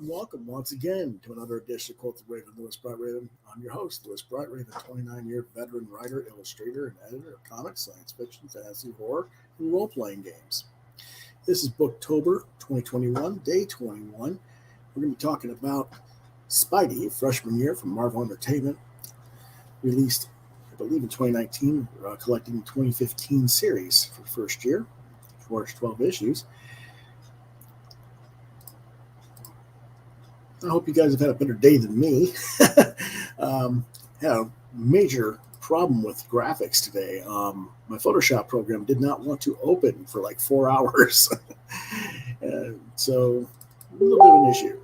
Welcome once again to another edition of Quoth the Raven, Louis Brightraven. I'm your host, Louis Brightraven, 29-year veteran writer, illustrator, and editor of comics, science fiction, fantasy, horror, and role-playing games. This is Booktober 2021, day 21. We're going to be talking about Spidey, freshman year from Marvel Entertainment, released, I believe, in 2019, collecting the 2015 series for the first year, for its 12 issues. I hope you guys have had a better day than me. Had a major problem with graphics today. My Photoshop program did not want to open for like 4 hours. So a little bit of an issue.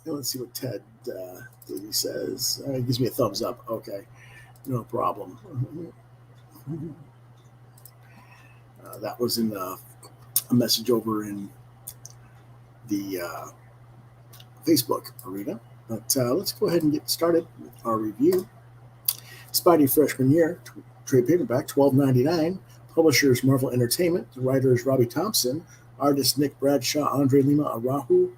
Now let's see what Ted he says. He gives me a thumbs up. Okay, no problem. That was in a message over in the Facebook arena. But let's go ahead and get started with our review. Spidey freshman year, trade paperback, $12.99. Publishers Marvel Entertainment. The writer is Robbie Thompson. Artist Nick Bradshaw, Lima Araujo.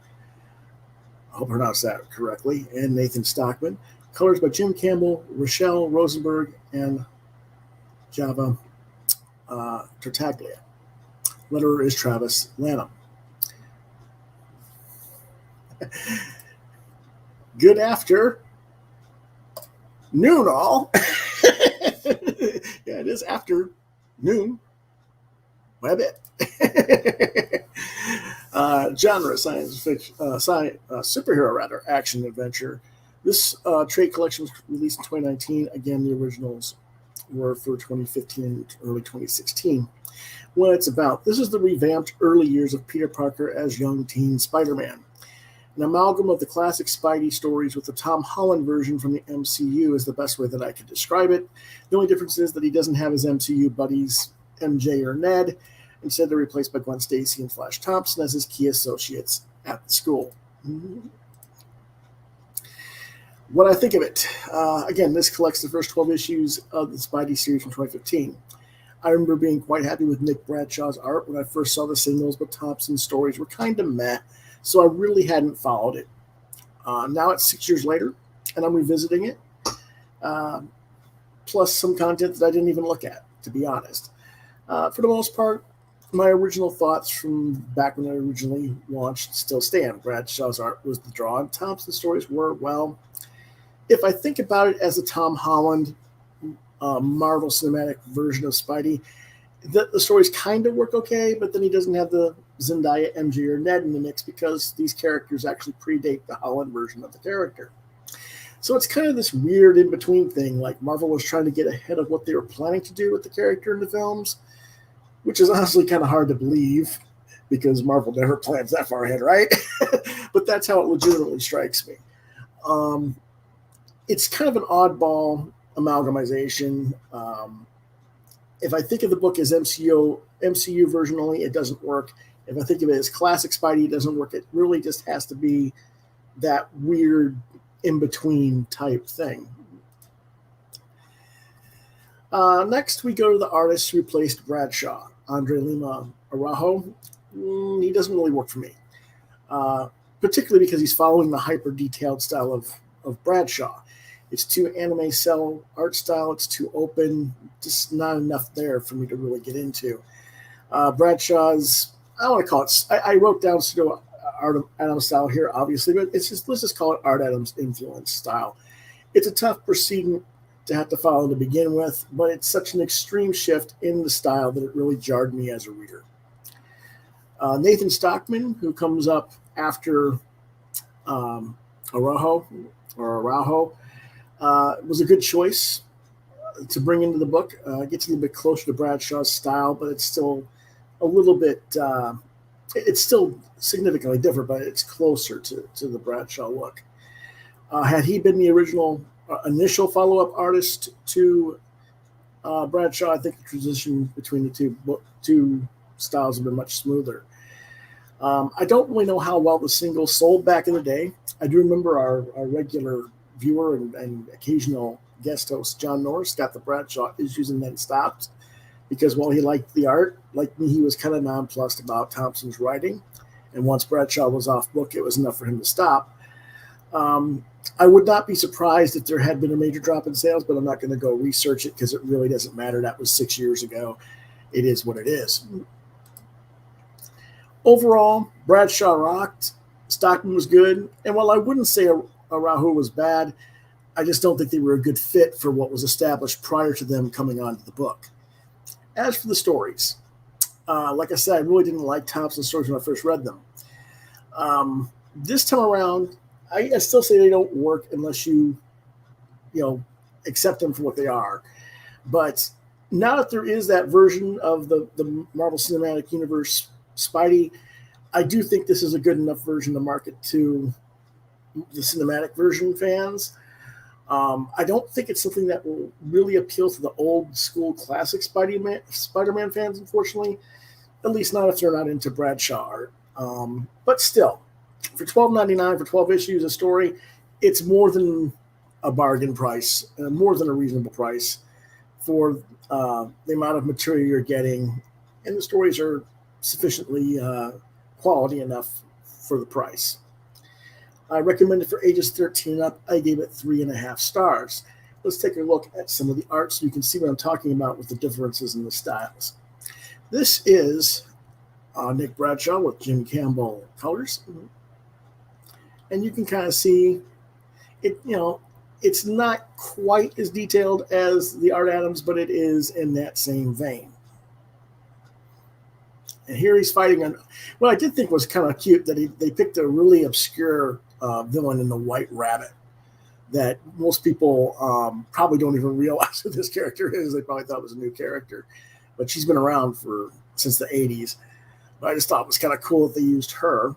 I hope I pronounced that correctly. And Nathan Stockman. Colors by Jim Campbell, Rochelle Rosenberg, and Java Tartaglia. Letterer is Travis Lanham. Good after noon, all. Yeah, it is after noon. Web it. Genre, science fiction, superhero, rather, action adventure. This trade collection was released in 2019. Again, the originals were for 2015 and early 2016. What it's about: this is the revamped early years of Peter Parker as young teen Spider-Man. An amalgam of the classic Spidey stories with the Tom Holland version from the MCU is the best way that I could describe it. The only difference is that he doesn't have his MCU buddies, MJ or Ned. Instead, they're replaced by Gwen Stacy and Flash Thompson as his key associates at the school. What I think of it. Again, this collects the first 12 issues of the Spidey series from 2015. I remember being quite happy with Nick Bradshaw's art when I first saw the singles, but Thompson's stories were kind of meh. So I really hadn't followed it. Now it's 6 years later, and I'm revisiting it, plus some content that I didn't even look at, to be honest. For the most part, my original thoughts from back when I originally launched still stand. Bradshaw's art was the draw, and Thompson's stories were, well, if I think about it as a Tom Holland Marvel Cinematic version of Spidey, the stories kind of work okay, but then he doesn't have the Zendaya, MJ, or Ned in the mix because these characters actually predate the Holland version of the character. So it's kind of this weird in-between thing, like Marvel was trying to get ahead of what they were planning to do with the character in the films, which is honestly kind of hard to believe because Marvel never plans that far ahead, right? But that's how it legitimately strikes me. It's kind of an oddball amalgamization. If I think of the book as MCU version only, it doesn't work. If I think of it as classic Spidey, it doesn't work. It really just has to be that weird in-between type thing. Next, we go to the artist who replaced Bradshaw, Lima Araujo. He doesn't really work for me, particularly because he's following the hyper-detailed style of Bradshaw. It's too anime cell art style. It's too open. Just not enough there for me to really get into. Bradshaw's, I don't want to call it, I wrote down Art Adams style here, obviously, but it's just, let's just call it Art Adams influence style. It's a tough proceeding to have to follow to begin with, but it's such an extreme shift in the style that it really jarred me as a reader. Nathan Stockman, who comes up after Araujo, was a good choice to bring into the book. Gets a little bit closer to Bradshaw's style, but it's still a little bit, it's still significantly different, but it's closer to the Bradshaw look. Had he been the original initial follow-up artist to Bradshaw, I think the transition between the two styles have been much smoother. I don't really know how well the single sold back in the day. I do remember our regular viewer and occasional guest host, John Norris, got the Bradshaw issues and then stopped because while he liked the art, like me, he was kind of nonplussed about Thompson's writing. And once Bradshaw was off book, it was enough for him to stop. I would not be surprised if there had been a major drop in sales, but I'm not going to go research it because it really doesn't matter. That was 6 years ago. It is what it is. Overall, Bradshaw rocked. Stockman was good. And while I wouldn't say Araujo was bad, I just don't think they were a good fit for what was established prior to them coming onto the book. As for the stories, like I said, I really didn't like Thompson's stories when I first read them. This time around, I still say they don't work unless you accept them for what they are. But now that there is that version of the Marvel Cinematic Universe Spidey, I do think this is a good enough version to market to the cinematic version fans. I don't think it's something that will really appeal to the old school classic Spider-Man fans, unfortunately. At least not if they're not into Bradshaw art. But still, for $12.99 for 12 issues a story, it's more than a bargain price, more than a reasonable price for the amount of material you're getting. And the stories are sufficiently quality enough for the price. I recommend it for ages 13 and up. I gave it 3.5 stars. Let's take a look at some of the art so you can see what I'm talking about with the differences in the styles. This is Nick Bradshaw with Jim Campbell colors. And you can kind of see it, it's not quite as detailed as the Art Adams, but it is in that same vein. And here he's fighting on what I did think was kind of cute that they picked a really obscure villain in the White Rabbit that most people probably don't even realize who this character is. They probably thought it was a new character, but she's been around since the 80s. But I just thought it was kind of cool that they used her.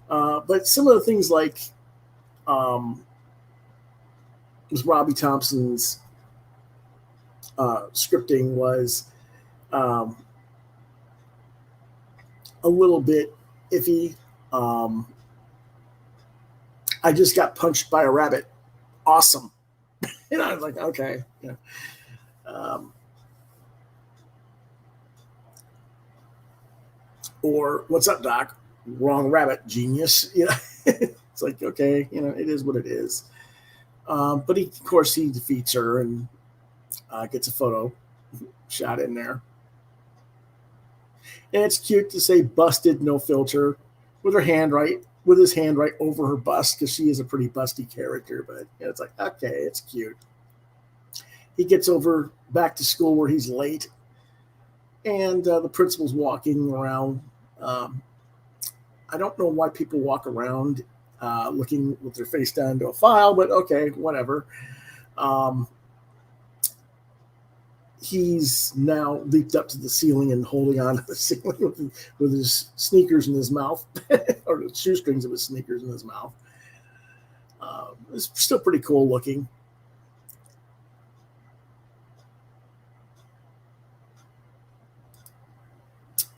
But some of the things like was Robbie Thompson's scripting was a little bit iffy. I just got punched by a rabbit. Awesome. I was like, okay. Or what's up, Doc? Wrong rabbit, genius. It's like, okay, it is what it is. But of course, he defeats her and gets a photo shot in there. And it's cute to say busted, no filter, with his hand right over her bust, because she is a pretty busty character. But it's like, okay, it's cute. He gets over back to school where he's late, and the principal's walking around. I don't know why people walk around looking with their face down into a file, but okay, whatever. He's now leaped up to the ceiling and holding on to the ceiling with his sneakers in his mouth, or the shoestrings of his sneakers in his mouth. It's still pretty cool looking.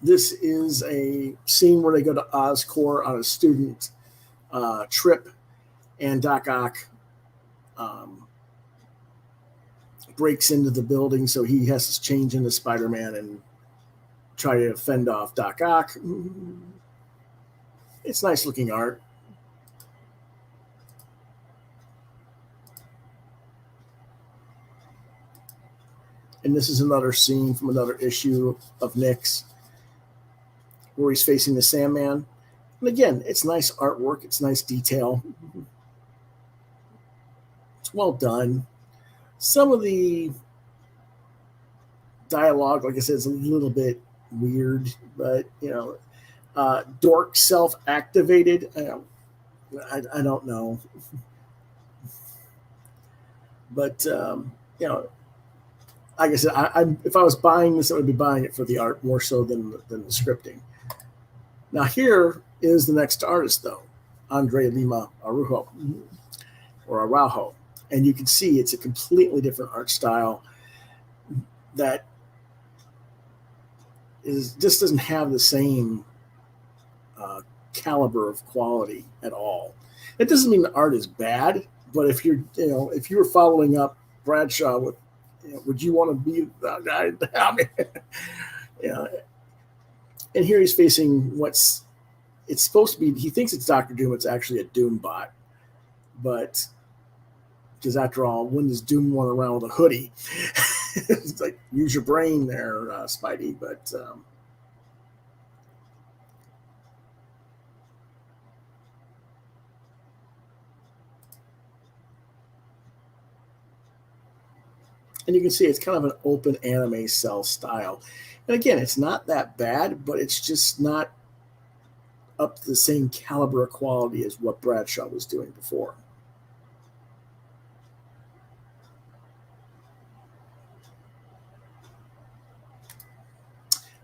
This is a scene where they go to Oscorp on a student trip, and Doc Ock breaks into the building, so he has to change into Spider-Man and try to fend off Doc Ock. It's nice looking art. And this is another scene from another issue of Nick's where he's facing the Sandman. And again, it's nice artwork. It's nice detail. It's well done. Some of the dialogue, like I said, is a little bit weird, but dork self-activated. I don't know, but like I said, if I was buying this, I would be buying it for the art more so than the scripting. Now here is the next artist, though, Lima Araujo, and you can see it's a completely different art style that just doesn't have the same caliber of quality at all. It doesn't mean the art is bad, but if you were following up Bradshaw with, would you want to be that guy? I mean, and here he's facing it's supposed to be. He thinks it's Dr. Doom. It's actually a Doom bot, but because after all, when does Doom run around with a hoodie? It's like, use your brain there, Spidey. But and you can see it's kind of an open anime cell style. And again, it's not that bad, but it's just not up to the same caliber of quality as what Bradshaw was doing before.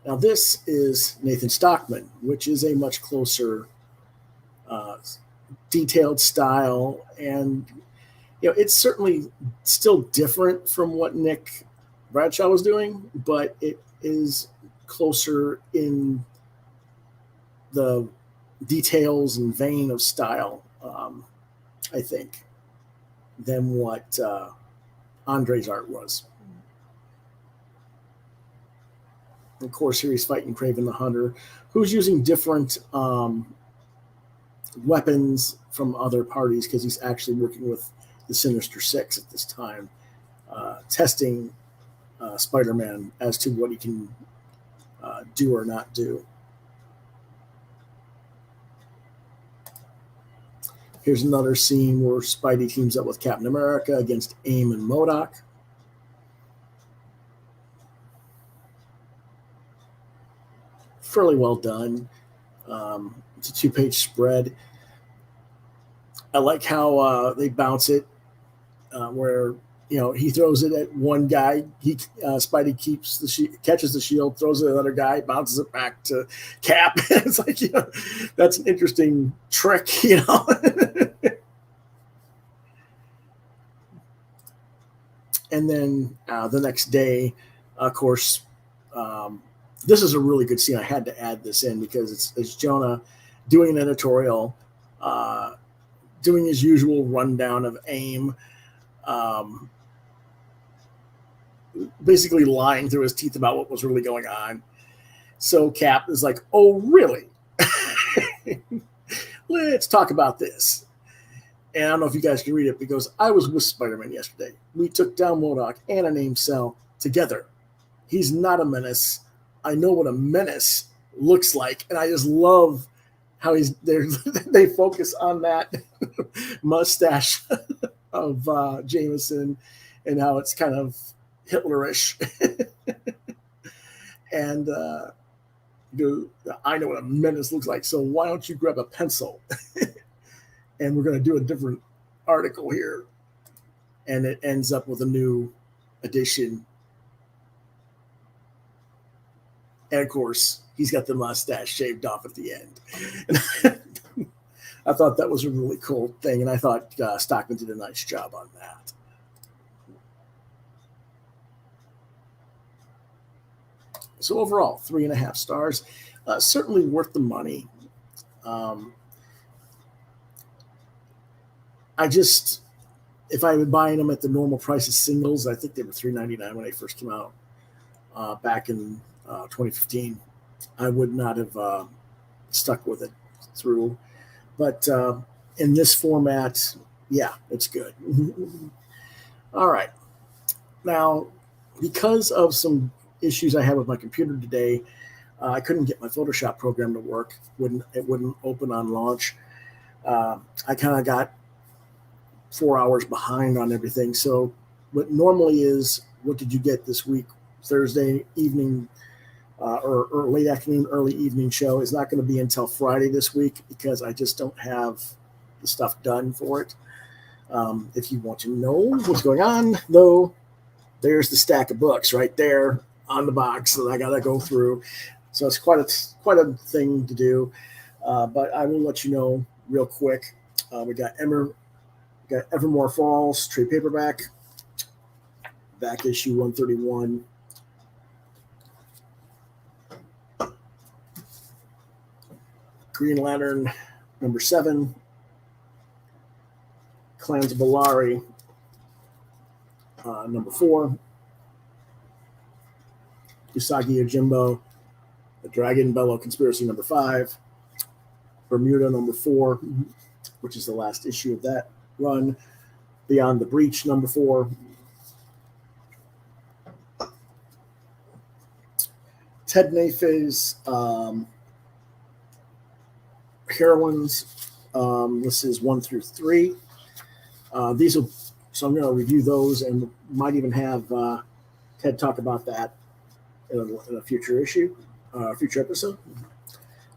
Now this is Nathan Stockman, which is a much closer detailed style, and it's certainly still different from what Nick Bradshaw was doing, but it is closer in the details and vein of style, I think, than what Andre's art was. Of course, here he's fighting Kraven the Hunter, who's using different weapons from other parties because he's actually working with the Sinister Six at this time, testing Spider-Man as to what he can do or not do. Here's another scene where Spidey teams up with Captain America against AIM and MODOK. Fairly well done. It's a 2-page spread. I like how they bounce it, where he throws it at one guy. Spidey catches the shield, throws it at another guy, bounces it back to Cap. It's like that's an interesting trick, And then the next day, of course, this is a really good scene. I had to add this in because it's Jonah doing an editorial, doing his usual rundown of AIM, basically lying through his teeth about what was really going on. So Cap is like, "Oh, really? Let's talk about this." And I don't know if you guys can read it, because I was with Spider-Man yesterday. We took down MODOK and an AIM cell together. He's not a menace. I know what a menace looks like, and I just love how they focus on that mustache of Jameson and how it's kind of Hitlerish. And I know what a menace looks like, so why don't you grab a pencil? And we're going to do a different article here. And it ends up with a new edition. And of course, he's got the mustache shaved off at the end. And I thought that was a really cool thing, and I thought Stockman did a nice job on that. So overall, 3.5 stars. Certainly worth the money. If I were buying them at the normal price of singles, I think they were $3.99 when they first came out back in 2015. I would not have stuck with it through. But in this format, yeah, it's good. All right. Now, because of some issues I had with my computer today, I couldn't get my Photoshop program to work. It wouldn't open on launch. I kind of got 4 hours behind on everything. So what normally is, what did you get this week? Thursday evening or late afternoon, early evening show is not going to be until Friday this week because I just don't have the stuff done for it. If you want to know what's going on, though, there's the stack of books right there on the box that I got to go through. So it's quite a thing to do. But I will let you know real quick. We got Evermore Falls trade paperback, back issue 131. Green Lantern number 7. Clans of Bellari number 4. Usagi Yojimbo, The Dragon Bellow Conspiracy number 5. Bermuda number 4, which is the last issue of that run. Beyond the Breach number 4. Ted Nafe's Heroines. This is 1 through 3. So I'm going to review those and might even have Ted talk about that in a future issue, future episode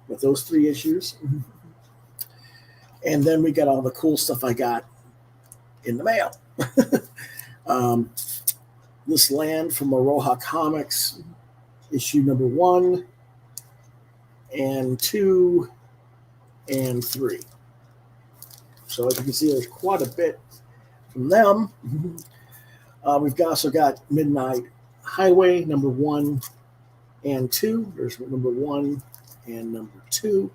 with those 3 issues. And then we got all the cool stuff I got in the mail. This Land from Aroha Comics, issue number 1 and 2 and 3. So as you can see, there's quite a bit from them. We've also got Midnight Highway number 1 and 2. There's number 1 and number 2.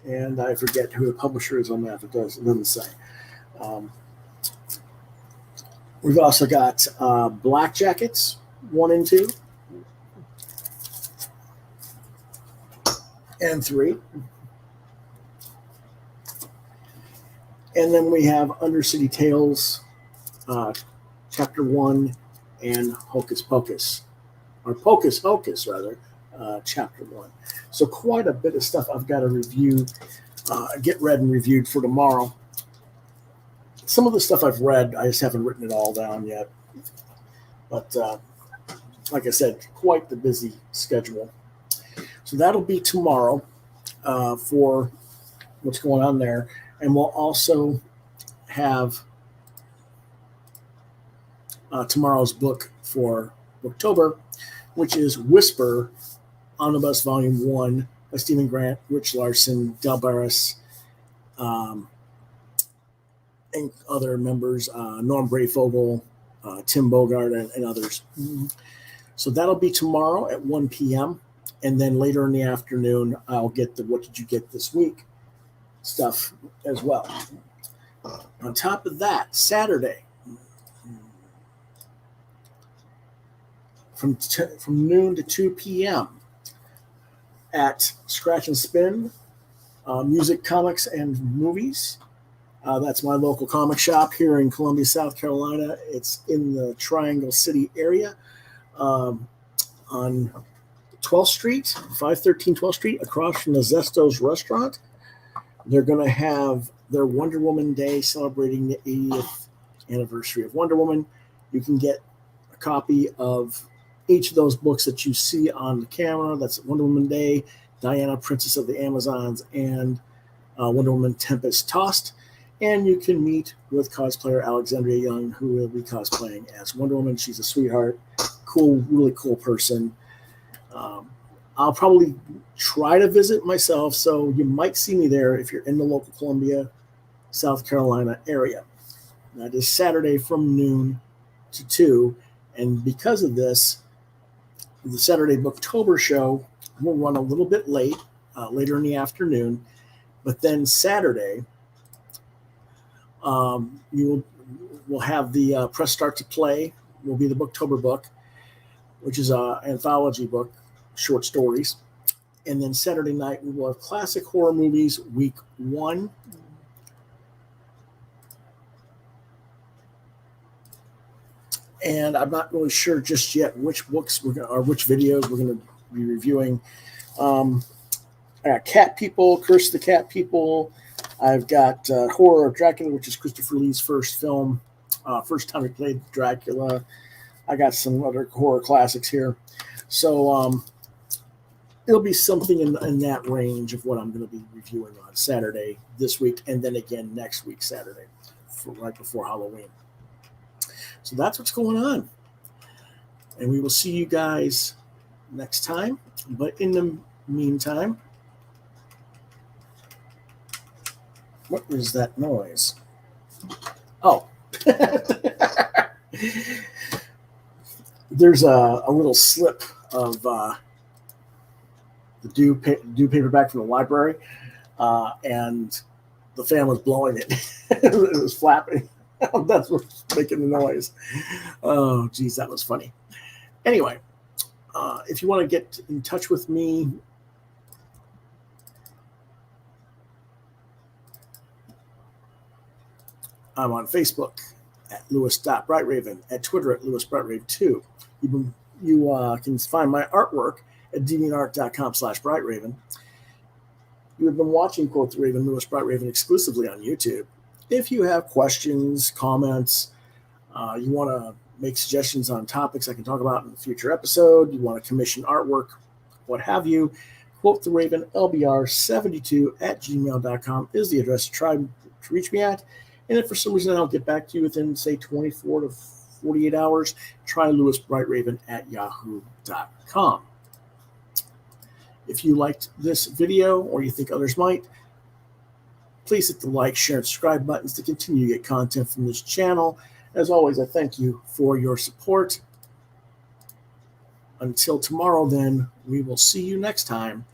And I forget who the publisher is on that. It doesn't say. We've also got Black Jackets 1 and 2 and 3. And then we have Undercity Tales, Chapter 1, and Hocus Pocus, or Pocus Hocus, rather, Chapter 1. So quite a bit of stuff I've got to review, get read and reviewed for tomorrow. Some of the stuff I've read, I just haven't written it all down yet. But like I said, quite the busy schedule. So that'll be tomorrow for what's going on there. And we'll also have tomorrow's book for Booktober, which is Whisper, Omnibus Volume 1 by Stephen Grant, Rich Larson, Del Barris, and other members, Norm Brayfogle, Tim Bogart, and others. So that'll be tomorrow at 1 p.m. And then later in the afternoon, I'll get the What Did You Get This Week stuff as well. On top of that, Saturday, from noon to 2 p.m. at Scratch and Spin, Music, Comics, and Movies. That's my local comic shop here in Columbia, South Carolina. It's in the Triangle City area on 12th Street, 513 12th Street, across from the Zesto's restaurant. They're going to have their Wonder Woman Day celebrating the 80th anniversary of Wonder Woman. You can get a copy of each of those books that you see on the camera. That's Wonder Woman Day, Diana, Princess of the Amazons, and Wonder Woman Tempest Tossed. And you can meet with cosplayer Alexandria Young, who will be cosplaying as Wonder Woman. She's a sweetheart, cool, really cool person. I'll probably try to visit myself, so you might see me there if you're in the local Columbia, South Carolina area. That is Saturday from noon to 2. And because of this, the Saturday Booktober show will run a little bit late, later in the afternoon. But then Saturday, we'll have the Press Start to Play, will be the Booktober book, which is an anthology book, short stories. And then Saturday night, we will have Classic Horror Movies Week 1. And I'm not really sure just yet which books or which videos we're going to be reviewing. Cat People, Curse the Cat People, I've got Horror of Dracula, which is Christopher Lee's first film, first time he played Dracula. I got some other horror classics here. So it'll be something in that range of what I'm going to be reviewing on Saturday this week, and then again next week, Saturday, right before Halloween. So that's what's going on. And we will see you guys next time. But in the meantime, what is that noise? Oh. There's a little slip of the due paperback from the library, and the fan was blowing it. It was flapping. That's what's making the noise. Oh, geez, that was funny. Anyway, if you want to get in touch with me, I'm on Facebook at Lewis.BrightRaven, at Twitter at LewisBrightRaven2. You can find my artwork at deviantart.com/BrightRaven. You have been watching Quoth the Raven, Lewis Bright Raven exclusively on YouTube. If you have questions, comments, you want to make suggestions on topics I can talk about in a future episode, you want to commission artwork, what have you, Quoth the Raven, LBR72 at gmail.com is the address to try to reach me at. And if for some reason I don't get back to you within, say, 24 to 48 hours, try LewisBrightRaven at yahoo.com. If you liked this video or you think others might, please hit the like, share, and subscribe buttons to continue to get content from this channel. As always, I thank you for your support. Until tomorrow, then, we will see you next time.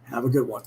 Have a good one.